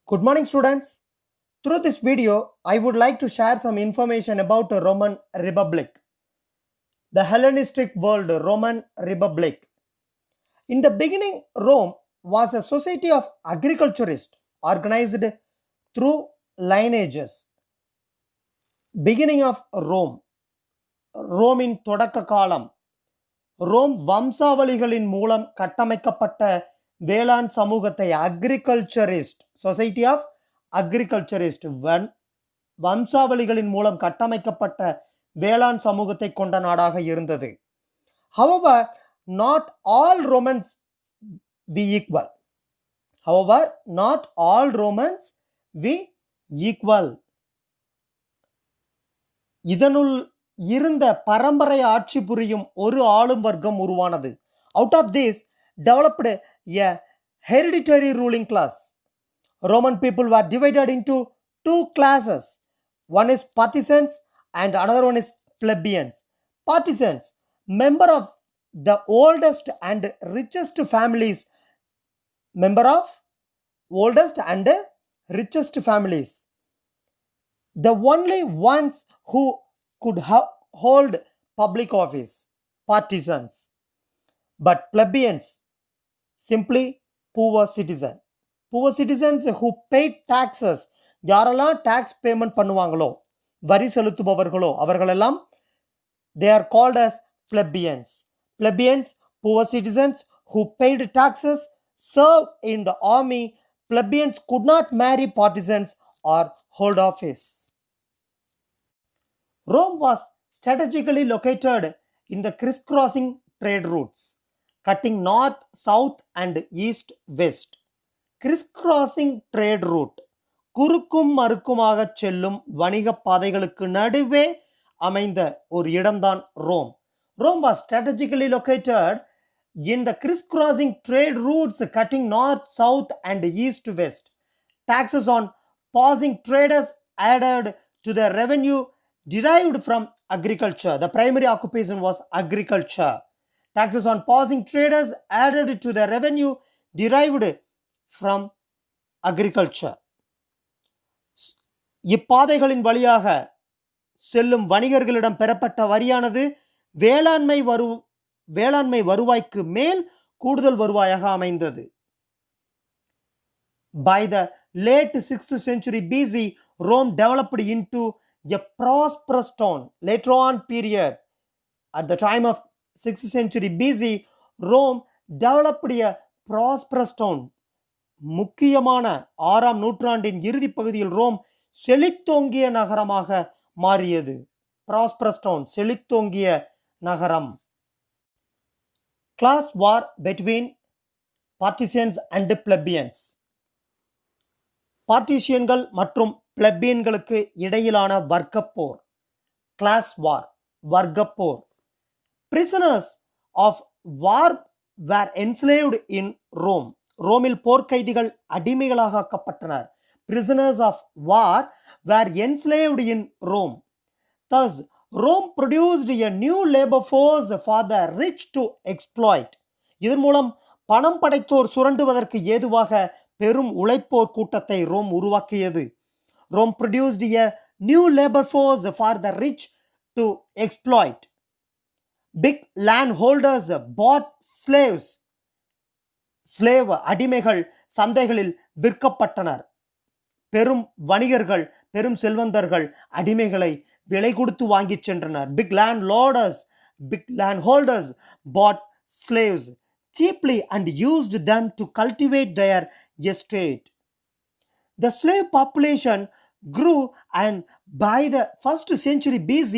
Good morning, students. Through this video, I would like to share some information about the Roman Republic, the Hellenistic world Roman Republic. In the beginning, Rome was a society of agriculturists organized through lineages. Beginning of Rome, ரோமின் தொடக்க காலம். Rome வம்சாவளிகளின் மூலம் கட்டமைக்கப்பட்ட வேளாண் சமூகத்தை agriculturist society of agriculturist வம்சாவளிகளின் மூலம் கட்டமைக்கப்பட்ட வேளாண் சமூகத்தை கொண்ட நாடாக இருந்தது. However, not all Romans be equal. However, not all Romans be equal. இதனுள் இருந்த பரம்பரை ஆட்சி புரியும் ஒரு ஆளும் வர்க்கம் உருவானது. Out of this developed a hereditary ruling class. Roman people were divided into two classes. One is partisans and another one is plebeians. Partisans, member of the oldest and richest families. Member of oldest and richest families. The only ones who could hold public office. Partisans. But plebeians, simply poor citizen. Poor citizens who paid taxes. யாரெல்லாம் tax payment பண்ணுவாங்களோ, வரி செலுத்துபவர்களோ, அவர்களெல்லாம் they are called as plebeians. Plebeians, poor citizens who paid taxes, serve in the army. Plebeians could not marry partisans or hold office. Rome was strategically located in the crisscrossing trade routes, cutting north, south and east, west. Crisscrossing trade route, குறுக்கும் மறுக்குமாக செல்லும் வணிக பாதைகளுக்கு நடுவே அமைந்த ஒரு இடம்தான் Rome. Rome was strategically located in the crisscrossing trade routes cutting north, south and east, west. Taxes on passing traders added to the revenue derived from agriculture. The primary occupation was agriculture. Taxes on passing traders added to the revenue derived from agriculture. இப்பாதைகளின் வழியாக செல்லும் வணிகர்களிடம் பெறப்பட்ட வரியானது வேளாண்மை வருவாய்க்கு மேல் கூடுதல் வருவாயாக அமைந்தது. By the late 6th century BC, Rome developed into a prosperous town. Later on period, at the time of 6th century BC, Rome developed a prosperous town. முக்கியமான 6ஆம் நூற்றாண்டின் இறுதி பகுதியில் ரோம் செழித்தோங்கிய நகரமாக மாறியது. prosperous town, செழித்தோங்கிய நகரம். Class war between partisans and plebeians. பார்ட்டிசியன்கள் மற்றும் பிளெபியன்களுக்கு இடையிலான வர்க்கப்போர். கிளாஸ் வார், வர்க்கப்போர். Prisoners of war were enslaved in Rome. ரோமில் போர்க்கைதிகள் அடிமைகளாக ஆக்கப்பட்டனர். Prisoners of war were enslaved in Rome. Thus, Rome produced a new labor force for the rich to exploit. இதன் மூலம் பணம் படைத்தோர் சுரண்டுவதற்கு ஏதுவாக பெரும் உழைப்போர் கூட்டத்தை ரோம் உருவாக்கியது. Rome produced a new labor force for the rich to exploit. Big landholders bought slaves. Slave அடிமைகள் சந்தைகளில் விற்கப்பட்டனர். பெரும் வணிகர்கள், பெரும் செல்வந்தர்கள் அடிமைகளை விலை கொடுத்து வாங்கிச் சென்றனர். Big landholders bought slaves cheaply and used them to cultivate their estate. The slave population grew, and by the 1st century BC,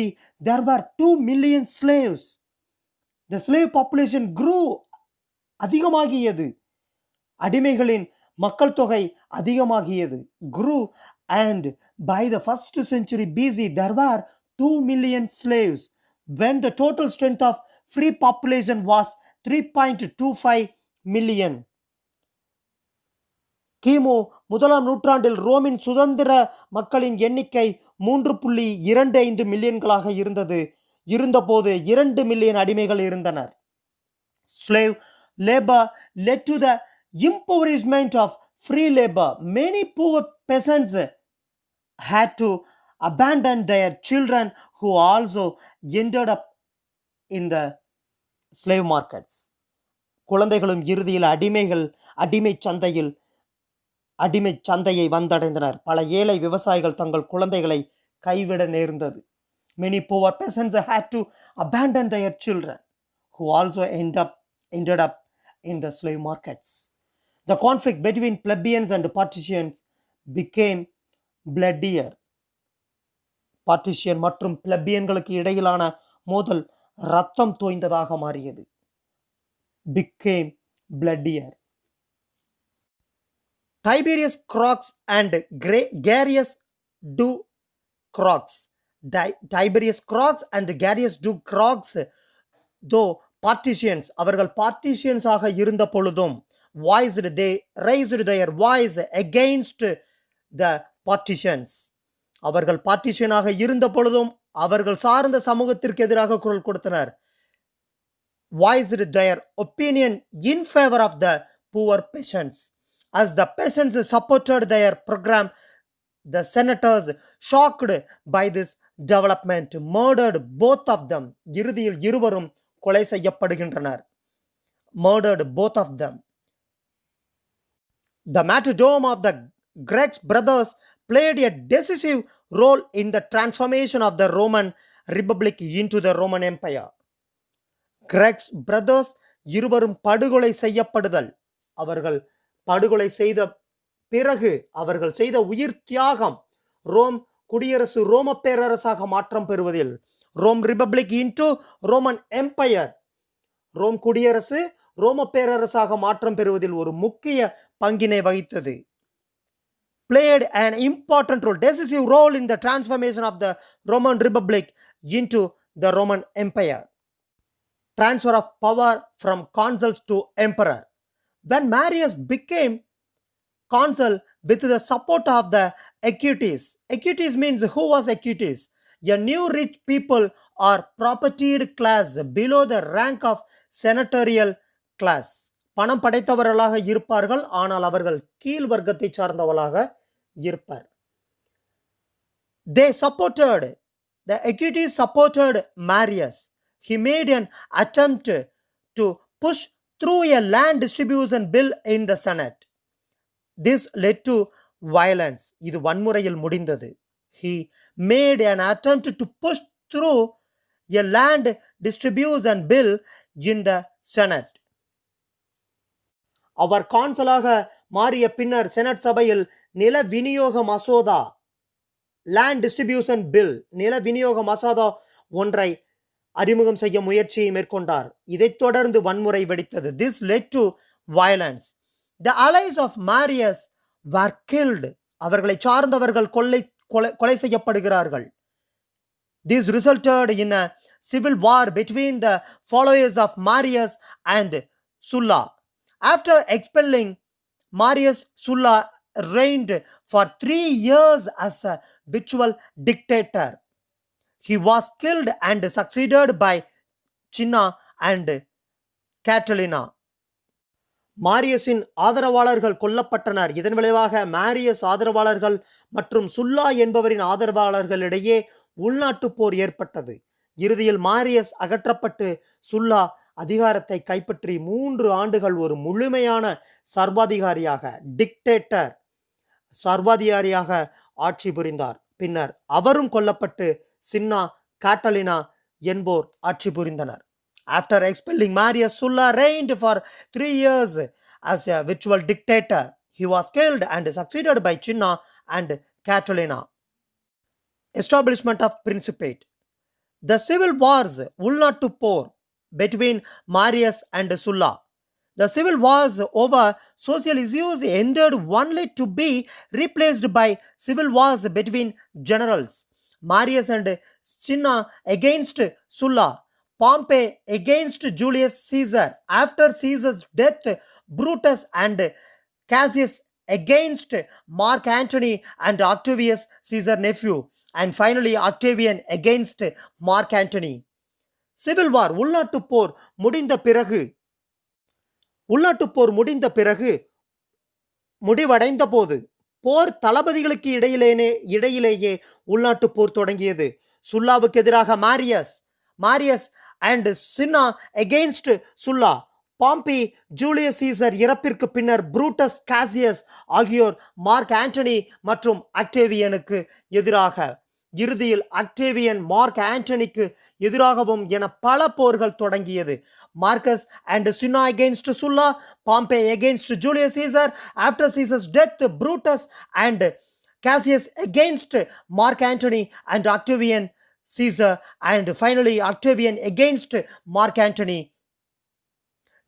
there were 2 million slaves. The slave population grew, அதிகமாகியது. அடிமைகளின் மக்கள் தொகை அதிகமாகியது. Grew, and by the 1st century BC, there were 2 million slaves, when the total strength of free population was 3.25 million. கிமு 1ஆம் நூற்றாண்டில் ரோமின் சுதந்திர மக்களின் எண்ணிக்கை 3.25 மில்லியன்களாக இருந்தபோது 2 million அடிமைகள் இருந்தனர். Slave labor led to the impoverishment of free labor. Many poor peasants had to abandon their children who also ended up in the slave markets. குழந்தைகளும் இறுதியில் அடிமை சந்தையை வந்தடைந்தனர். பல ஏழை விவசாயிகள் தங்கள் குழந்தைகளை கைவிட நேர்ந்தது. Many poor peasants had to abandon their children who also ended up in the slave markets. The conflict between plebeians and patricians became bloodier. Partition மற்றும் பிளபியன்களுக்கு இடையிலான மோதல் ரத்தம் தோய்ந்ததாக மாறியது. became bloodier. Tiberius Crux and Gaius Du Crux. Tiberius Crux and Gaius Du Crux, though partitions, அவர்கள் partitions ஆக இருந்த பொழுதும் they raised their voice against the partitions. அவர்கள் பார்ட்டிஷியனாக இருந்த பொழுதும் அவர்கள் சார்ந்த சமூகத்திற்கு எதிராக குரல் கொடுத்தனர். voiced their opinion in favor of the poor peasants. As the peasants supported their program, the senators, shocked by this development, murdered both of them. இறுதியில் இருவரும் கொலை செய்யப்படுகின்றனர். murdered both of them. The martyrdom of the Greek brothers played a decisive role in the transformation of the Roman Republic into the Roman Empire. Greek brothers இருவரும் படுகொலை செய்யப்படுதல், அவர்கள் படுகொலை செய்த பிறகு அவர்கள் செய்த உயிர் தியாகம் ரோம் குடியரசு ரோம பேரரசாக மாற்றம் பெறுவதில், Rome republic into Roman empire, Rome குடியரசு ரோம பேரரசாக மாற்றம் பெறுவதில் ஒரு முக்கிய பங்கினை வகித்தது. played an important role, decisive role in the transformation of the Roman Republic into the Roman Empire. Transfer of power from consuls to emperor. When Marius became consul with the support of the equites. Equites means who was equites? A new rich people or propertied class below the rank of senatorial class. பணம் படைத்தவர்களாக இருப்பார்கள், ஆனால் அவர்கள் கீழ் வர்க்கத்தை சார்ந்தவர்களாக இருப்பார். The equites supported Marius. He made an attempt to push through a land distribution bill in the Senate. This led to violence. இது வன்முறையில் முடிந்தது. He made an attempt to push through a land distribution bill in the Senate. அவர் கான்சலாக மாறிய பின்னர் senate சபையில் நில விநியோக மசோதா, land distribution bill, நில விநியோக மசோதா ஒன்றை அறிமுகம் செய்ய முயற்சியை மேற்கொண்டார். இதைத் தொடர்ந்து வன்முறை வெடித்தது. This led to violence. The allies of Marius were killed. அவர்களை சார்ந்தவர்கள் கொலை செய்யப்படுகிறார்கள். This resulted in a civil war between the followers of Marius and Sulla. After expelling Marius, Sulla reigned for 3 years as a virtual dictator. He was killed and succeeded by Cinna and Catalina. மாரியஸின் ஆதரவாளர்கள் கொல்லப்பட்டனர். இதன் விளைவாக மாரியஸ் ஆதரவாளர்கள் மற்றும் சுல்லா என்பவரின் ஆதரவாளர்களிடையே உள்நாட்டு போர் ஏற்பட்டது. இறுதியில் மாரியஸ் அகற்றப்பட்டு சுல்லா அதிகாரத்தை கைப்பற்றி 3 ஆண்டுகள் ஒரு முழுமையான சர்வாதிகாரியாக ஆட்சி புரிந்தார். பின்னர் அவரும் கொல்லப்பட்டு சின்னா, காட்டலினா என்போர் ஆட்சி புரிந்தனர். After expelling Marius, Sulla reigned for 3 years as a virtual dictator. He was killed and succeeded by Cinna and Catalina. Establishment of Principate. The civil wars உள்நாட்டு போர் between Marius and Sulla. The civil wars over social issues ended only to be replaced by civil wars between generals. Marius and Cinna against Sulla. Pompey against Julius Caesar. After Caesar's death, Brutus and Cassius against Mark Antony and Octavius Caesar's nephew. And finally Octavian against Mark Antony. Civil War, உள்நாட்டு போர் முடிந்த பிறகு முடிவடைந்த போது போர் தளபதிகளுக்கு இடையிலேயே உள்நாட்டு போர் தொடங்கியது. சுல்லாவுக்கு எதிராக மாரியஸ் and Chinna against சுல்லா. பாம்பி ஜூலியஸ் சீசர் இறப்பிற்கு பின்னர் புரூட்டஸ் காசியஸ் ஆகியோர் மார்க் ஆண்டனி மற்றும் அக்டேவியனுக்கு எதிராக, இறுதியில் அக்டேவியன் மார்க் ஆண்டனிக்கு எதிராகவும் என பல போர்கள் தொடங்கியது. Marcus and Cinna against Sulla, Pompey against Julius Caesar, after Caesar's death Brutus and Cassius against Mark Antony and Octavian Caesar, and finally Octavian against Mark Antony.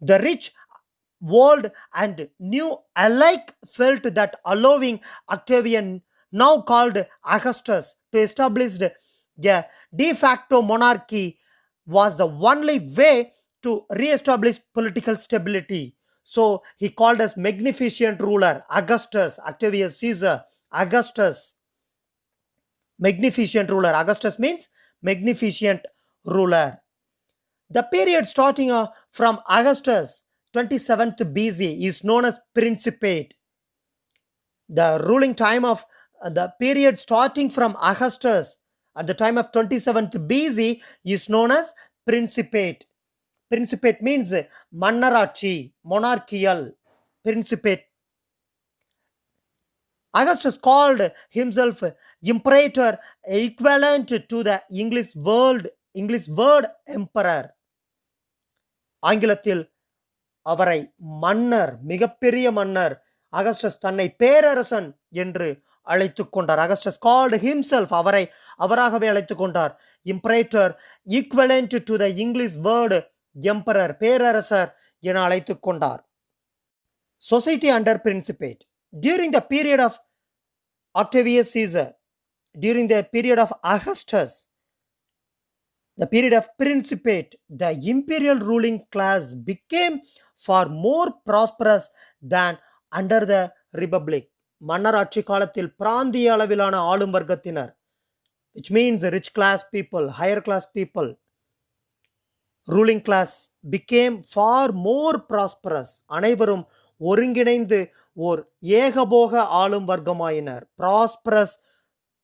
The rich world and new alike felt that allowing Octavian, now called Augustus, to establish a de facto monarchy was the only way to re-establish political stability. So he called as magnificent ruler Augustus, Octavius Caesar, Augustus. Magnificent ruler. Augustus means magnificent ruler. The period starting from Augustus 27th BC is known as Principate. The ruling time of the period starting from Augustus at the time of 27th BC is known as Principate. Principate means Mannarachi, monarchical. Principate. Augustus called himself imperator, equivalent to the English word emperor. ஆங்கிலத்தில் அவரை மன்னர், மிகப்பெரிய மன்னர் Augustus தன்னை பேரரசன் என்று அழைத்துக் கொண்டார். அகஸ்டஸ் called himself, அவராகவே அழைத்துக் கொண்டார். imperator, equivalent to the English word emperor, பேரரசர் என அழைத்துக் கொண்டார். Society under Principate. During the period of Octavius Caesar, during the period of Augustus, the period of Principate, the imperial ruling class became far more prosperous than under the Republic. மன்னராட்சி காலத்தில் பிராந்திய அளவிலான ஆளும் வர்க்கத்தினர், which means rich class people, higher class people, ruling class became far more prosperous. அனைவரும் ஒருங்கிணைந்து ஓர் ஏகபோக ஆளும் வர்க்கமாயினர். prosperous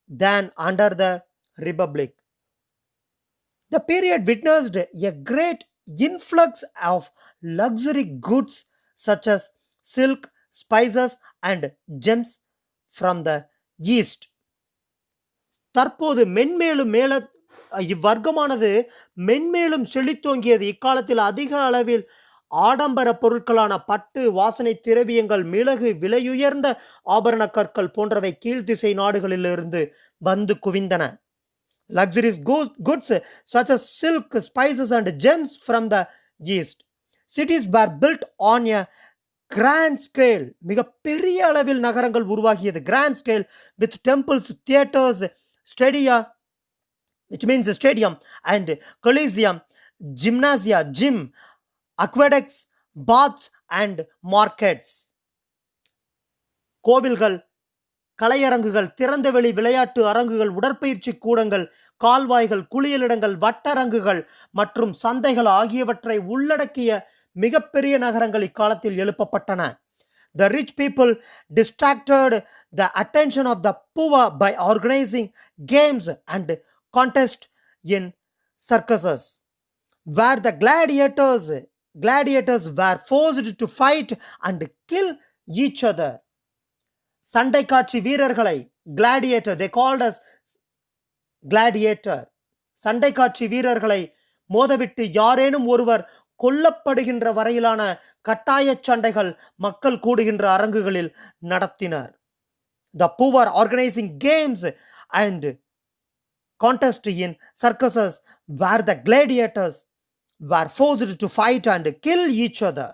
than under the Republic. The period witnessed a great influx of luxury goods such as silk, spices and gems from the east. தற்போது இவ்வர்க்கமானது மென்மேலும் செழித்தோங்கியது. இக்காலத்தில் அதிக அளவில் ஆடம்பர பொருட்களான பட்டு, வாசனை திரவியங்கள், மிளகு, விலையுயர்ந்த ஆபரண கற்கள் போன்றவை கீழ்த்திசை நாடுகளிலிருந்து வந்து குவிந்தன. Luxurious goods such as silk, spices and gems from the east. Cities were built on a grand scale. மிகப்பெரிய அளவில் நகரங்கள் உருவாகியது. Grand scale with temples, theaters, stadia, which means a stadium, and coliseum, gymnasia, gym, aqueducts, baths and markets. கோவில்கள், கலையரங்குகள், திறந்தவெளி விளையாட்டு அரங்குகள், உடற்பயிற்சி கூடங்கள், கால்வாய்கள், குளியலிடங்கள், வட்டரங்குகள் மற்றும் சந்தைகள் ஆகியவற்றை உள்ளடக்கிய மிகப்பெரிய நகரங்கள் இக்காலத்தில் எழுப்பப்பட்டன. The rich people distracted the attention of the poor by organizing games and contests in circuses, where the gladiators were forced to fight and kill each other. சண்டை காட்சி வீரர்களை gladiator, they called us gladiator. சண்டை காட்சி வீரர்களை மோதவிட்டு யாரேனும் ஒருவர் கொல்லப்படுகின்ற வரையிலான கட்டாய சண்டைகள் மக்கள் கூடுகின்ற அரங்குகளில் நடத்தினர். The poor organizing games and contests in circuses where the gladiators were forced to fight and kill each other.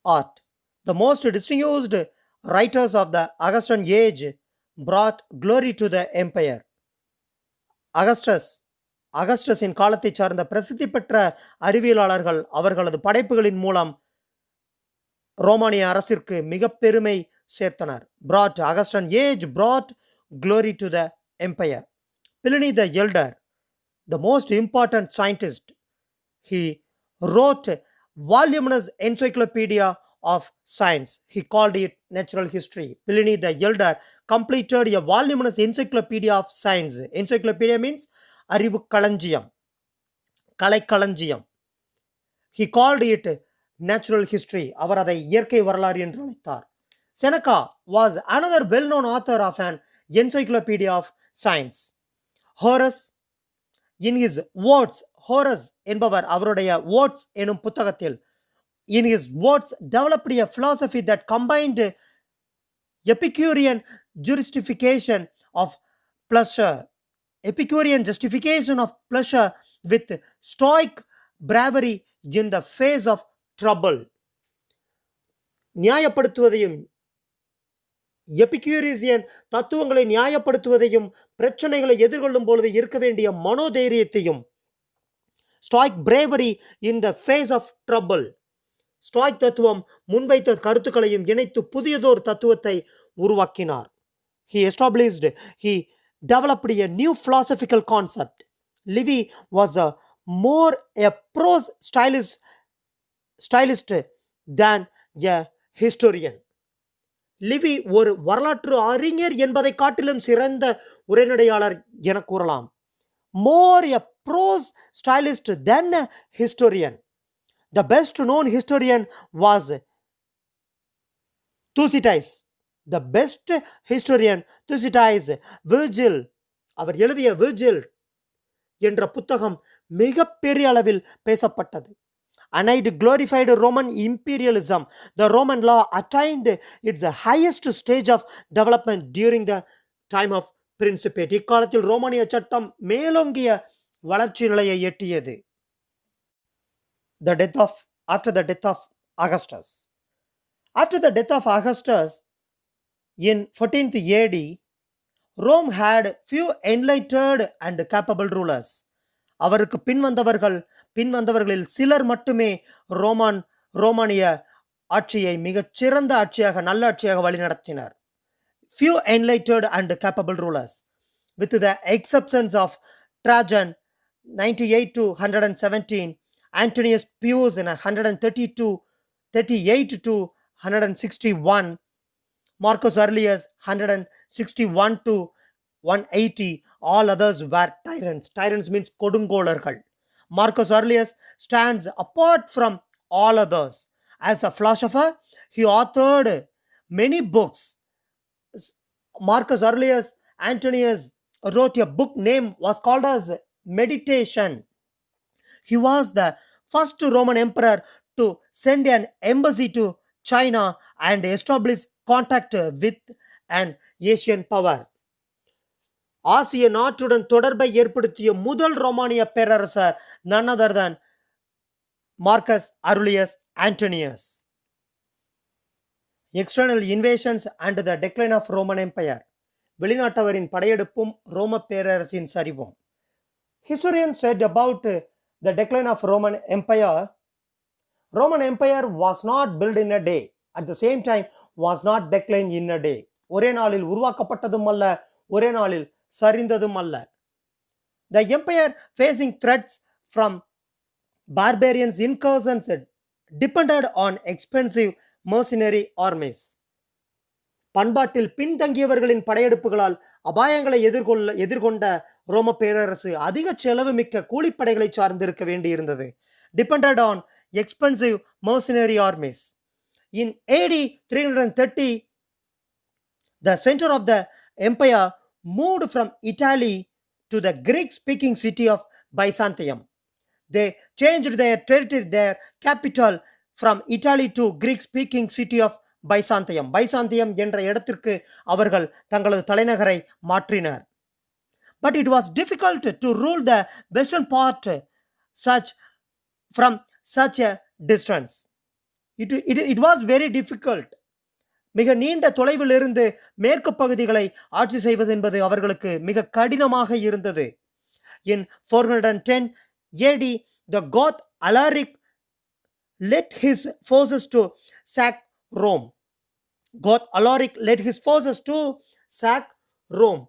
Art. The most distinguished writers of the Augustan age brought glory to the empire. அகஸ்டஸின் காலத்தை சார்ந்த பிரசித்தி பெற்ற அறிவியலாளர்கள் அவர்களது படைப்புகளின் மூலம் ரோமானிய அரசிற்கு மிக பெருமை சேர்த்தனர். Augustan age brought glory to the empire. Pliny the Elder, the most important scientist, he wrote voluminous encyclopaedia of science. He called it natural history. Pliny the Elder completed a voluminous encyclopedia of science. Encyclopedia means அறிவு களஞ்சியம், கலைக்களஞ்சியம். He called it natural history. அவர் அதை இயற்கை வரலாறு என்று அழைத்தார். Seneca was another well-known author of an encyclopedia of science. Horace, in his words, Horace என்பவர் அவருடைய words எனும் புத்தகத்தில் in his words developed a philosophy that combined Epicurean justification of pleasure, Epicurean justification of pleasure with Stoic bravery in the face of trouble. நியாயப்படுத்துவதையும் எபிக்யூரியன் தத்துவங்களை நியாயப்படுத்துவதையும் பிரச்சனைகளை எதிர்கொள்ளும் பொழுது இருக்க வேண்டிய மனோதைரியத்தையும் stoic bravery in the face of trouble, stoic தத்துவம் முன்வைத்த கருத்துக்களையும் இணைத்து புதியதோர் தத்துவத்தை உருவாக்கினார். He developed a new philosophical concept. Livy was more a prose stylist than a historian. Livy ஒரு வரலாற்று அறிஞர் என்பதை காட்டிலும் சிறந்த உரைநடையாளர் என கூறலாம். More a prose stylist than a historian. The best known historian was Thucydides. The best historian Thucydides. Virgil, அவர் எழுதிய Virgil என்ற புத்தகம் மிகப்பெரிய அளவில் பேசப்பட்டது. Anide glorified Roman imperialism. The Roman law attained its highest stage of development during the time of Principate. இக்காலத்தில் ரோமானிய சட்டம் மேலோங்கிய வளர்ச்சி நிலையை எட்டியது. After the death of Augustus. After the death of Augustus in 14th AD, Rome had few enlightened and capable rulers. அவருக்கு பின்வந்தவர்களில் சிலர் மட்டுமே ரோமானிய ஆட்சியை மிகச்சிறந்த ஆட்சியாக, நல்ல ஆட்சியாக வழிநடத்தினர். Few enlightened and capable rulers, with the exceptions of Trajan 98 to 117, Antonius Pius in 138 to 161, Marcus Aurelius 161 to 180. All others were tyrants. Tyrants means கொடுங்கோலர்கள். Marcus Aurelius stands apart from all others. As a philosopher, he authored many books. Marcus Aurelius Antonius wrote a book name was called as Meditation. He was the first Roman emperor to send an embassy to China and establish contact with an Asian power. ஆசிய நாட்டுடன் தொடர்பை ஏற்படுத்திய முதல் ரோமானிய பேரரசர் none other than Marcus Aurelius Antonius. External invasions and the decline of Roman Empire. வெளிநாட்டவரின் படையெடுப்பும் ரோம பேரரசின் சரிவும். Historians said about the decline of Roman Empire. Roman Empire was not built in a day. At the same time, was not declined in a day. ஒரே நாளில் உருவாக்கப்பட்டதும் அல்ல, ஒரே நாளில் சரிந்ததும் அல்ல. The empire facing threats from barbarians incursions depended on expensive mercenary armies. பண்பாட்டில் பின்தங்கியவர்களின் படையெடுப்புகளால் அபாயங்களை எதிர்கொண்ட ரோம பேரரசு அதிக செலவு மிக்க கூலிப்படைகளை சார்ந்திருக்க வேண்டியிருந்தது. Depended on expensive mercenary armies. In AD 330, the center of the empire moved from Italy to the Greek-speaking city of Byzantium. They changed their capital from Italy to Greek-speaking city of Byzantium. Byzantium என்ற இடத்திற்கு அவர்கள் தங்களது தலைநகரை மாற்றினர். But it was difficult to rule the western part from such a distance. It was very difficult. மிக நீண்ட தொலைவில் இருந்து மேற்கு பகுதிகளை ஆட்சி செய்வது என்பது அவர்களுக்கு மிக கடினமாக இருந்தது. In 410 AD, the Goth Alaric led his forces to sack Rome. Goth Alaric led his forces to sack Rome.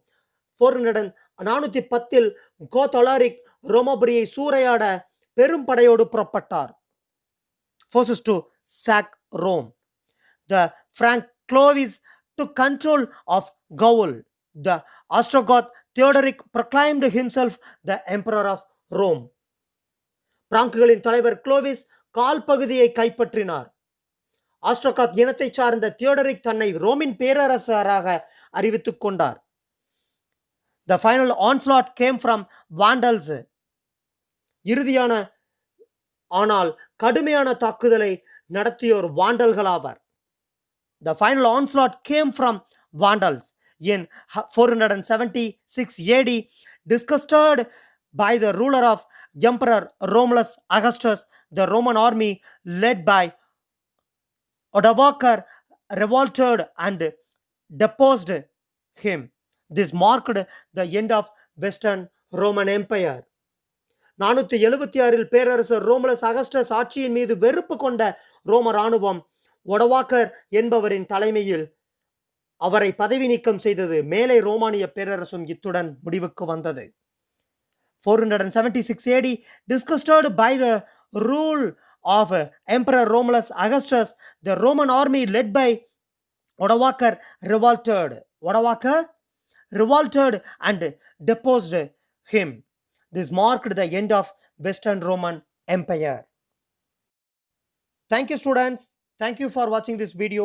410 Goth Alaric ரோமாபுரியை சூறையாட பெரும் படையோடு புறப்பட்டார். Forces to sack Rome. The Frank Clovis took control of Gaul. The Ostrogoth Theodoric proclaimed himself the Emperor of Rome. பிராங்குகளின் தலைவர் Clovis கால் பகுதியை கைப்பற்றினார். ஆஸ்ட்ரோகாத் இனத்தை சார்ந்த தியோடரிக் தன்னை ரோமின் பேரரசராக அறிவித்துக் கொண்டார். The final onslaught came from Vandals. இறுதியான ஆனால் கடுமையான தாக்குதலை நடத்தியோர் வாண்டல்களாவர். The final onslaught came from Vandals in 476 AD, disgusted by the ruler of Emperor Romulus Augustus. The Roman army led by Odovacar revolted and deposed him. This marked the end of Western Roman Empire. 476 பேரரசர் Romulus Augustus ஆட்சியின் மீது வெறுப்பு கொண்ட ரோம ராணுவம் ஒடவாக்கர் என்பவரின் தலைமையில் அவரை பதவி நீக்கம் செய்தது. மேலை ரோமானிய பேரரசும் இத்துடன் முடிவுக்கு வந்தது. 476 AD, disgusted by the rule of Emperor Romulus Augustus, the Roman army led by Odovacar revolted and deposed him. This marked the end of Western Roman Empire. Thank you, students. Thank you for watching this video.